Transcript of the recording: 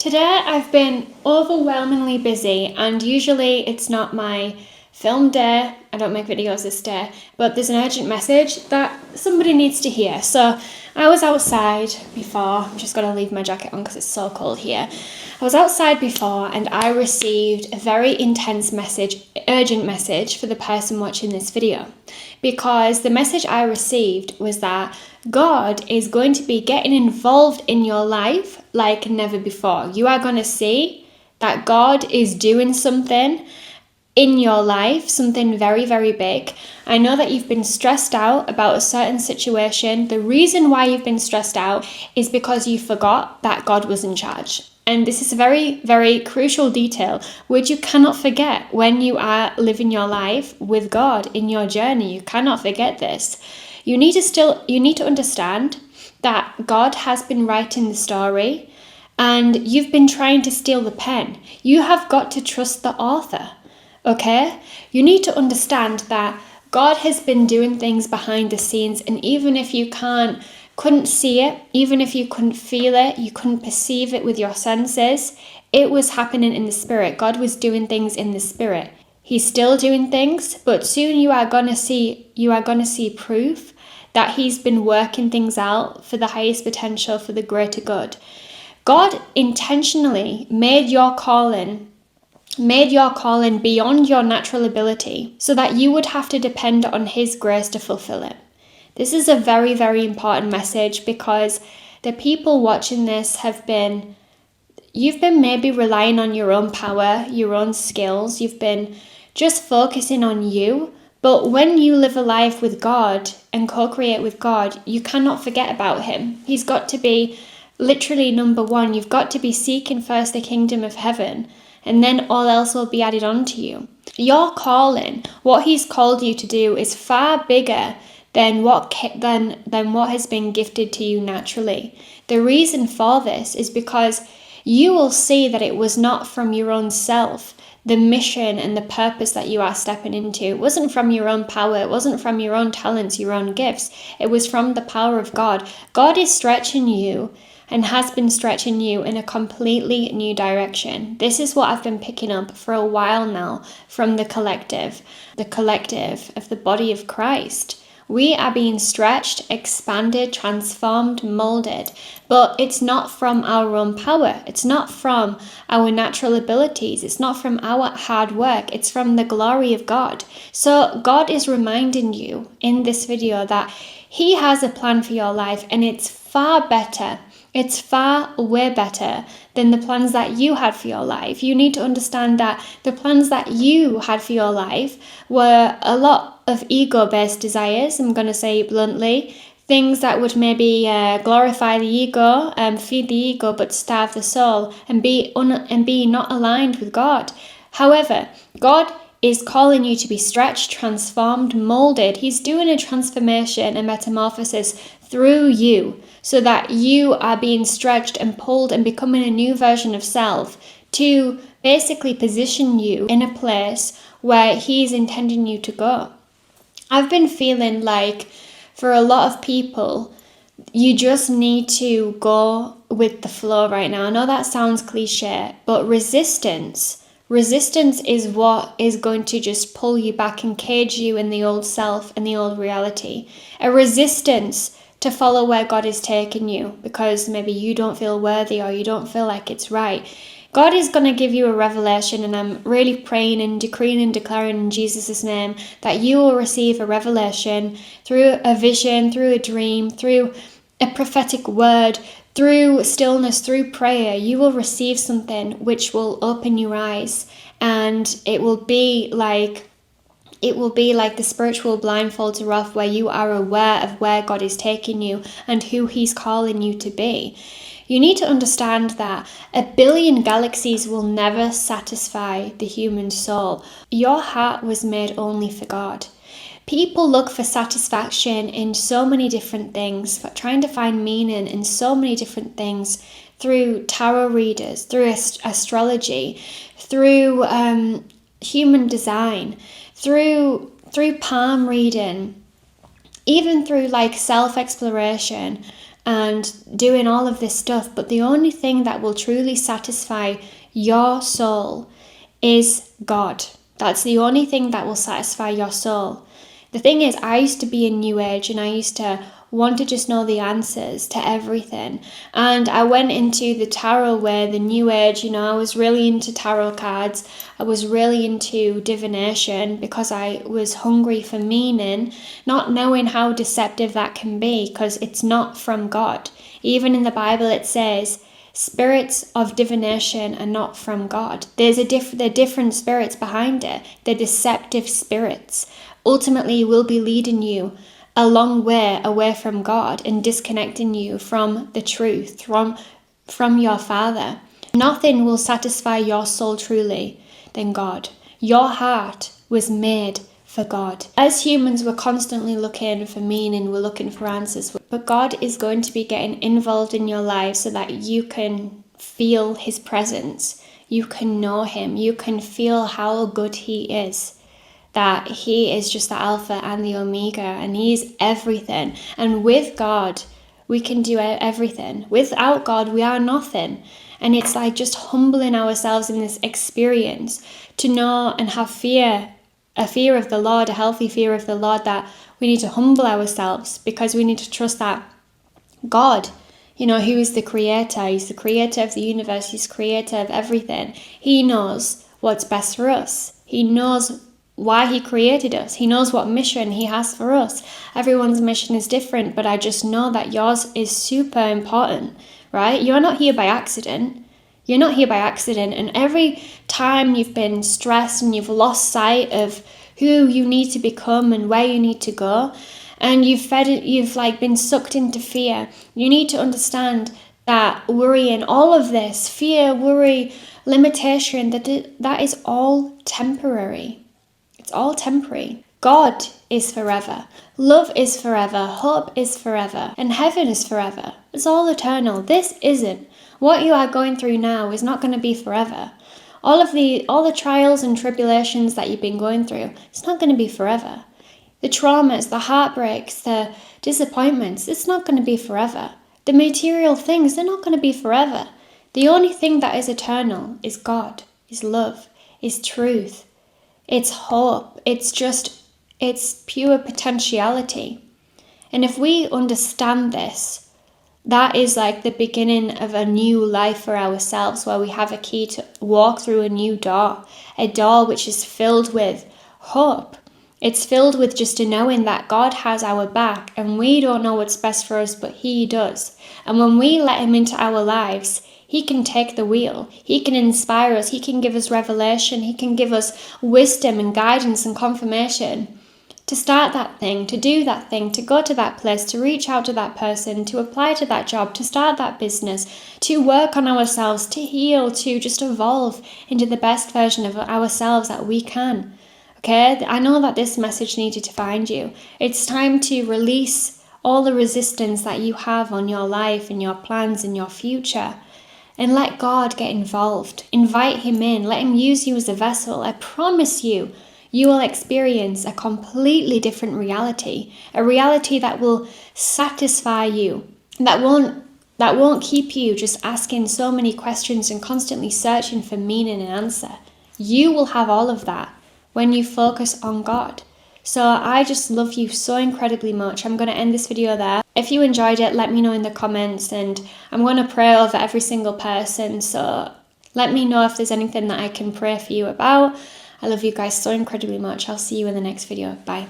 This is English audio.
Today I've been overwhelmingly busy, and usually it's not my film day. I don't make videos this day, but there's an urgent message that somebody needs to hear. So I was outside before. I'm just going to leave my jacket on because it's so cold here. I was outside before and I received a very intense message, urgent message for the person watching this video, because the message I received was that God is going to be getting involved in your life like never before. You are going to see that God is doing something in your life, something very, very big. I know that you've been stressed out about a certain situation. The reason why you've been stressed out is because you forgot that God was in charge. And this is a very, very crucial detail which you cannot forget when you are living your life with God in your journey. You cannot forget this. You need to understand that God has been writing the story and you've been trying to steal the pen. You have got to trust the author, okay? You need to understand that God has been doing things behind the scenes, and even if you couldn't see it, even if you couldn't feel it, you couldn't perceive it with your senses, it was happening in the spirit. God was doing things in the spirit. He's still doing things, but soon you are going to see proof that he's been working things out for the highest potential, for the greater good. God intentionally made your calling beyond your natural ability so that you would have to depend on his grace to fulfill it. This is a very, very important message, because the people watching this you've been maybe relying on your own power, your own skills. You've been just focusing on you. But when you live a life with God and co-create with God, you cannot forget about him. He's got to be literally number one. You've got to be seeking first the kingdom of heaven, and then all else will be added on to you. Your calling, what he's called you to do, is far bigger than what has been gifted to you naturally. The reason for this is because you will see that it was not from your own self. The mission and the purpose that you are stepping into, it wasn't from your own power, it wasn't from your own talents, your own gifts. It was from the power of God. God is stretching you and has been stretching you in a completely new direction. This is what I've been picking up for a while now from the collective of the body of Christ. We are being stretched, expanded, transformed, molded, but it's not from our own power. It's not from our natural abilities. It's not from our hard work. It's from the glory of God. So God is reminding you in this video that he has a plan for your life, and it's far better. It's far way better than the plans that you had for your life. You need to understand that the plans that you had for your life were a lot of ego-based desires, I'm going to say bluntly, things that would maybe glorify the ego, feed the ego, but starve the soul, and be not aligned with God. However, God is calling you to be stretched, transformed, molded. He's doing a transformation, a metamorphosis through you, so that you are being stretched and pulled and becoming a new version of self to basically position you in a place where he's intending you to go. I've been feeling like for a lot of people, you just need to go with the flow right now. I know that sounds cliche, but resistance is what is going to just pull you back and cage you in the old self and the old reality. A resistance to follow where God is taking you because maybe you don't feel worthy or you don't feel like it's right. God is going to give you a revelation, and I'm really praying and decreeing and declaring in Jesus' name that you will receive a revelation through a vision, through a dream, through a prophetic word, through stillness, through prayer. You will receive something which will open your eyes, and it will be like the spiritual blindfolds are off, where you are aware of where God is taking you and who he's calling you to be. You need to understand that 1 billion galaxies will never satisfy the human soul. Your heart was made only for God. People look for satisfaction in so many different things, trying to find meaning in so many different things, through tarot readers, through astrology, through human design, through palm reading, even through like self-exploration and doing all of this stuff. But the only thing that will truly satisfy your soul is God. That's the only thing that will satisfy your soul. The thing is, I used to be in New Age and I used to want to just know the answers to everything. And I went into the tarot where the New Age, I was really into tarot cards. I was really into divination because I was hungry for meaning, not knowing how deceptive that can be because it's not from God. Even in the Bible it says, spirits of divination are not from God. There are different spirits behind it. They're deceptive spirits. Ultimately will be leading you a long way away from God and disconnecting you from the truth, from your Father. Nothing will satisfy your soul truly than God. Your heart was made for God. As humans, we're constantly looking for meaning, we're looking for answers, but God is going to be getting involved in your life so that you can feel His presence, you can know Him, you can feel how good He is. That He is just the Alpha and the Omega, and He's everything. And with God, we can do everything. Without God, we are nothing. And it's like just humbling ourselves in this experience to know and have fear, a fear of the Lord, a healthy fear of the Lord, that we need to humble ourselves because we need to trust that God, who is the creator, He's the creator of the universe, He's creator of everything. He knows what's best for us. He knows why He created us. He knows what mission He has for us. Everyone's mission is different, but I just know that yours is super important, right? You're not here by accident. You're not here by accident. And every time you've been stressed and you've lost sight of who you need to become and where you need to go, and you've been sucked into fear, you need to understand that worrying, all of this, fear, worry, limitation, that is all temporary. It's all temporary. God is forever. Love is forever. Hope is forever. And heaven is forever. It's all eternal. This isn't. What you are going through now is not going to be forever. All the trials and tribulations that you've been going through, it's not going to be forever. The traumas, the heartbreaks, the disappointments, it's not going to be forever. The material things, they're not going to be forever. The only thing that is eternal is God, is love, is truth. It's hope. It's pure potentiality. And if we understand this, that is like the beginning of a new life for ourselves, where we have a key to walk through a new door, a door which is filled with hope. It's filled with just a knowing that God has our back and we don't know what's best for us, but He does. And when we let Him into our lives, He can take the wheel. He can inspire us. He can give us revelation. He can give us wisdom and guidance and confirmation to start that thing, to do that thing, to go to that place, to reach out to that person, to apply to that job, to start that business, to work on ourselves, to heal, to just evolve into the best version of ourselves that we can. Okay, I know that this message needed to find you. It's time to release all the resistance that you have on your life and your plans and your future. And let God get involved. Invite Him in. Let Him use you as a vessel. I promise you, you will experience a completely different reality. A reality that will satisfy you. That won't keep you just asking so many questions and constantly searching for meaning and answer. You will have all of that when you focus on God. So I just love you so incredibly much. I'm going to end this video there. If you enjoyed it, let me know in the comments, and I'm going to pray over every single person. So let me know if there's anything that I can pray for you about. I love you guys so incredibly much. I'll see you in the next video. Bye.